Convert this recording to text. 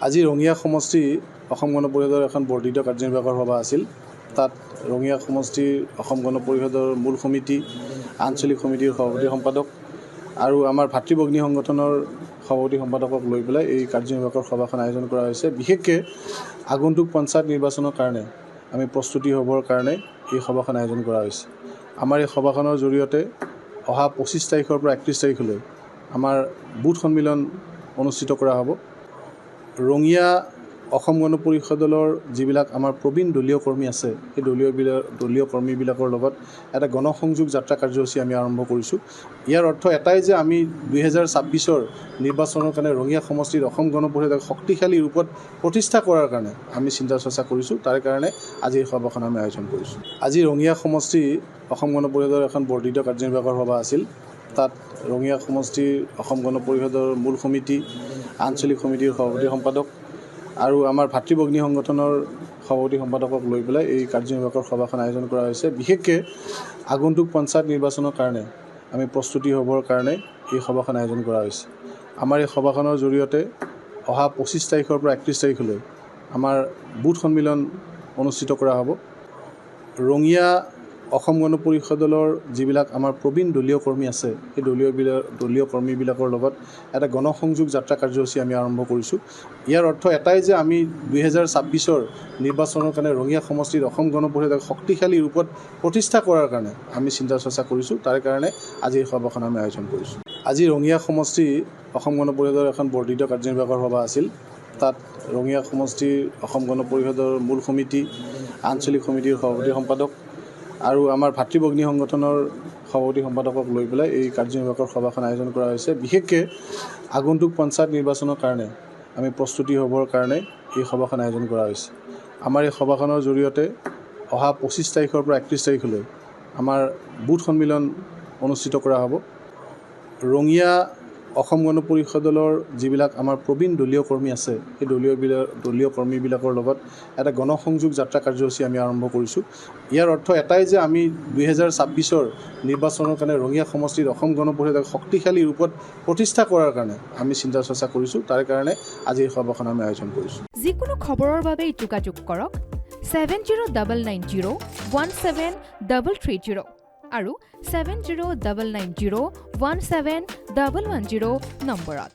আজি ৰঙিয়া সমষ্টি অসম গণ পৰিষদৰ এখন বৰ্ধিত কাৰ্যনিৰ্বাহকৰ সভা আছিল। তাত ৰঙিয়া সমষ্টিৰ অসম গণ পৰিষদৰ মূল সমিতি, আঞ্চলিক সমিতিৰ সভাপতি সম্পাদক আৰু আমাৰ ভাতৃভগ্নী সংগঠনৰ সভাপতি সম্পাদকক লৈ পেলাই এই কাৰ্যনিৰ্বাহকৰ সভাখন আয়োজন কৰা হৈছে। বিশেষকৈ আগন্তুক পঞ্চায়ত নিৰ্বাচনৰ কাৰণে আমি প্ৰস্তুতি হ'বৰ কাৰণে এই সভাখন আয়োজন কৰা হৈছে। আমাৰ এই সভাখনৰ জৰিয়তে অহা 25 তাৰিখৰ পৰা 31 তাৰিখলৈ আমাৰ বুথ সন্মিলন অনুষ্ঠিত কৰা হ'ব। ৰঙিয়া অসম গণ পৰিষদৰ যিবিলাক আমাৰ প্ৰবীণ দলীয় কৰ্মী আছে, সেই দলীয় কৰ্মীবিলাকৰ লগত এটা গণসংযোগ যাত্ৰা কাৰ্যসূচী আমি আৰম্ভ কৰিছোঁ। ইয়াৰ অৰ্থ এটাই যে আমি 2026 নিৰ্বাচনৰ কাৰণে ৰঙিয়া সমষ্টিত অসম গণ পৰিষদক শক্তিশালী ৰূপত প্ৰতিষ্ঠা কৰাৰ কাৰণে আমি চিন্তা চৰ্চা কৰিছোঁ। তাৰ কাৰণে আজি এই সভাখন আমি আয়োজন কৰিছোঁ। আজি ৰঙিয়া সমষ্টি অসম গণ পৰিষদৰ এখন বৰ্ধিত কাৰ্যনিৰ্বাহকৰ সভা আছিল। তাত ৰঙিয়া সমষ্টিৰ অসম গণ পৰিষদৰ মূল সমিতি, আঞ্চলিক সমিতিৰ সভাপতি সম্পাদক আৰু আমাৰ ভাতৃভগ্নী সংগঠনৰ সভাপতি সম্পাদকক লৈ পেলাই এই কাৰ্যনিৰ্বাহকৰ সভাখন আয়োজন কৰা হৈছে। বিশেষকৈ আগন্তুক পঞ্চায়ত নিৰ্বাচনৰ কাৰণে আমি প্ৰস্তুতি হ'বৰ কাৰণে এই সভাখন আয়োজন কৰা হৈছে। আমাৰ এই সভাখনৰ জৰিয়তে অহা 25 তাৰিখৰ পৰা 31 তাৰিখলৈ আমাৰ বুথ সন্মিলন অনুষ্ঠিত কৰা হ'ব। ৰঙিয়া অসম গণ পৰিষদৰ যিবিলাক আমাৰ প্ৰবীণ দলীয় কৰ্মী আছে, সেই দলীয় কৰ্মীবিলাকৰ লগত এটা গণসংযোগ যাত্ৰা কাৰ্যসূচী আমি আৰম্ভ কৰিছোঁ। ইয়াৰ অৰ্থ এটাই যে আমি 2026 নিৰ্বাচনৰ কাৰণে ৰঙিয়া সমষ্টিত অসম গণ পৰিষদক শক্তিশালী ৰূপত প্ৰতিষ্ঠা কৰাৰ কাৰণে আমি চিন্তা চৰ্চা কৰিছোঁ। তাৰ কাৰণে আজি এই সভাখন আমি আয়োজন কৰিছোঁ। আজি ৰঙিয়া সমষ্টি অসম গণ পৰিষদৰ এখন বৰ্ধিত কাৰ্যনিৰ্বাহকৰ সভা আছিল। তাত ৰঙিয়া সমষ্টিৰ অসম গণ পৰিষদৰ মূল সমিতি, আঞ্চলিক সমিতিৰ সভাপতি সম্পাদক আৰু আমাৰ ভাতৃভগ্নী সংগঠনৰ সভাপতি সম্পাদকক লৈ পেলাই এই কাৰ্যনিৰ্বাহকৰ সভাখন আয়োজন কৰা হৈছে। বিশেষকৈ আগন্তুক পঞ্চায়ত নিৰ্বাচনৰ কাৰণে আমি প্ৰস্তুতি হ'বৰ কাৰণে এই সভাখন আয়োজন কৰা হৈছে। আমাৰ এই সভাখনৰ জৰিয়তে অহা 25 তাৰিখৰ পৰা 31 তাৰিখলৈ আমাৰ বুথ সন্মিলন অনুষ্ঠিত কৰা হ'ব। ৰঙিয়া অসম গণ পৰিষদৰ যিবিলাক আমাৰ প্ৰবীণ দলীয় কৰ্মী আছে, সেই দলীয় কৰ্মীবিলাকৰ লগত এটা গণসংযোগ যাত্ৰা কাৰ্যসূচী আমি আৰম্ভ কৰিছোঁ। ইয়াৰ অৰ্থ এটাই যে আমি 2026 নিৰ্বাচনৰ কাৰণে ৰঙিয়া সমষ্টিত অসম গণ পৰিষদক শক্তিশালী ৰূপত প্ৰতিষ্ঠা কৰাৰ কাৰণে আমি চিন্তা চৰ্চা কৰিছোঁ। তাৰ কাৰণে আজি এই সভাখন আমি আয়োজন কৰিছোঁ। যিকোনো খবৰৰ বাবে যোগাযোগ কৰক 7099017330 আৰু 7099017110 নম্বৰত।